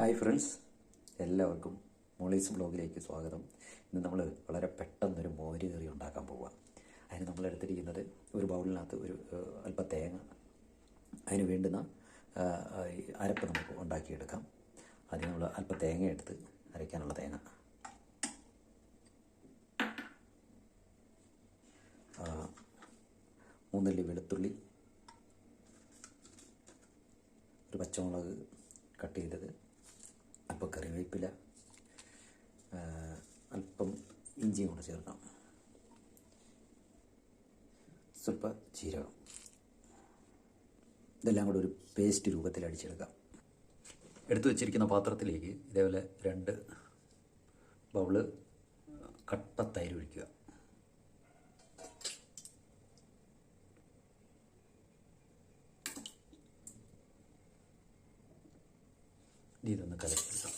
Hi friends, എല്ലാവർക്കും Molly's ബ്ലോഗിലേക്ക് സ്വാഗതം. ഇന്ന് നമ്മൾ വളരെ പെട്ടെന്നൊരു മോര് കറി ഉണ്ടാക്കാൻ പോവുക. അതിന് നമ്മൾ എടുത്തിരിക്കുന്നത് ഒരു ബൗളിനകത്ത് അല്പം തേങ്ങ, അതിന് വേണ്ടുന്ന അരപ്പ് നമുക്ക് ഉണ്ടാക്കിയെടുക്കാം. അതിന് നമ്മൾ അല്പം തേങ്ങ എടുത്ത് അരയ്ക്കാനുള്ള തേങ്ങ, മൂന്നല്ലി വെളുത്തുള്ളി, ഒരു പച്ചമുളക് കട്ട് ചെയ്തത്, അല്പം കറിവേപ്പില, അല്പം ഇഞ്ചിയും കൂടെ ചേർക്കാം, സ്വല്പം ജീരകം. ഇതെല്ലാം കൂടെ ഒരു പേസ്റ്റ് രൂപത്തിൽ അടിച്ചെടുക്കാം. എടുത്തു വച്ചിരിക്കുന്ന പാത്രത്തിലേക്ക് ഇതേപോലെ 2 ബൗള് കട്ട തൈര് ഒഴിക്കുക. ഇതൊന്ന് കലക്കിയെടുക്കാം.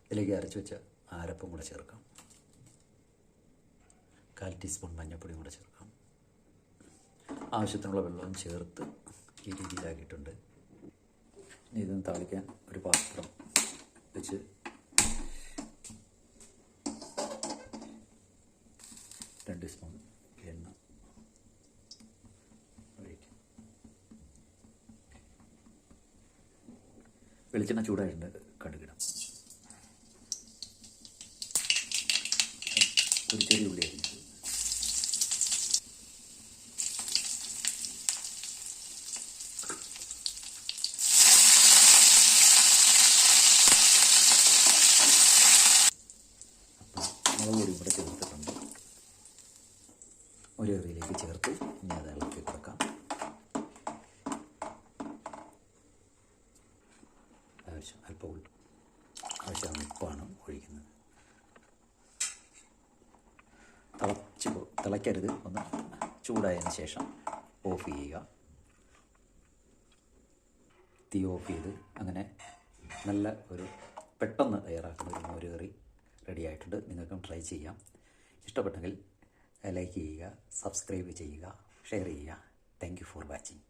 ഇതിലേക്ക് അരച്ച് വെച്ച അരപ്പും കൂടെ ചേർക്കാം. 1/4 ടീസ്പൂൺ മഞ്ഞൾപ്പൊടിയും കൂടെ ചേർക്കാം. ആവശ്യത്തിനുള്ള വെള്ളവും ചേർത്ത് ഈ രീതിയിലാക്കിയിട്ടുണ്ട്. ഇതൊന്ന് താളിക്കാൻ ഒരു പാത്രം വെച്ച് രണ്ട് സ്പൂൺ എണ്ണ ഒഴിക്കും. വെളിച്ചെണ്ണ ചൂടായിട്ടുണ്ട്. കടുകിടാം. ഒരു ചെറിയ ഉള്ളി അരിഞ്ഞത്, മുളക് പൊടിയും കൂടെ ചേർത്തിട്ടുണ്ട്. ഒരു കറിയിലേക്ക് ചേർത്ത് ഇനി അത് ഇളക്കി കൊടുക്കാം. അല്പം ആവശ്യമാണ് ഉപ്പാണ് ഒഴിക്കുന്നത്. തിളയ്ക്കരുത്, ഒന്ന് ചൂടായതിന് ശേഷം ഓഫ് ചെയ്യുക. തീ ഓഫ് ചെയ്ത് അങ്ങനെ നല്ല ഒരു പെട്ടെന്ന് തയ്യാറാക്കുന്ന ഒരു മോര് കറി റെഡി ആയിട്ടുണ്ട്. നിങ്ങൾക്കും ട്രൈ ചെയ്യാം. ഇഷ്ടപ്പെട്ടെങ്കിൽ ലൈക്ക് ചെയ്യുക, സബ്സ്ക്രൈബ് ചെയ്യുക, ഷെയർ ചെയ്യുക. Thank you for watching.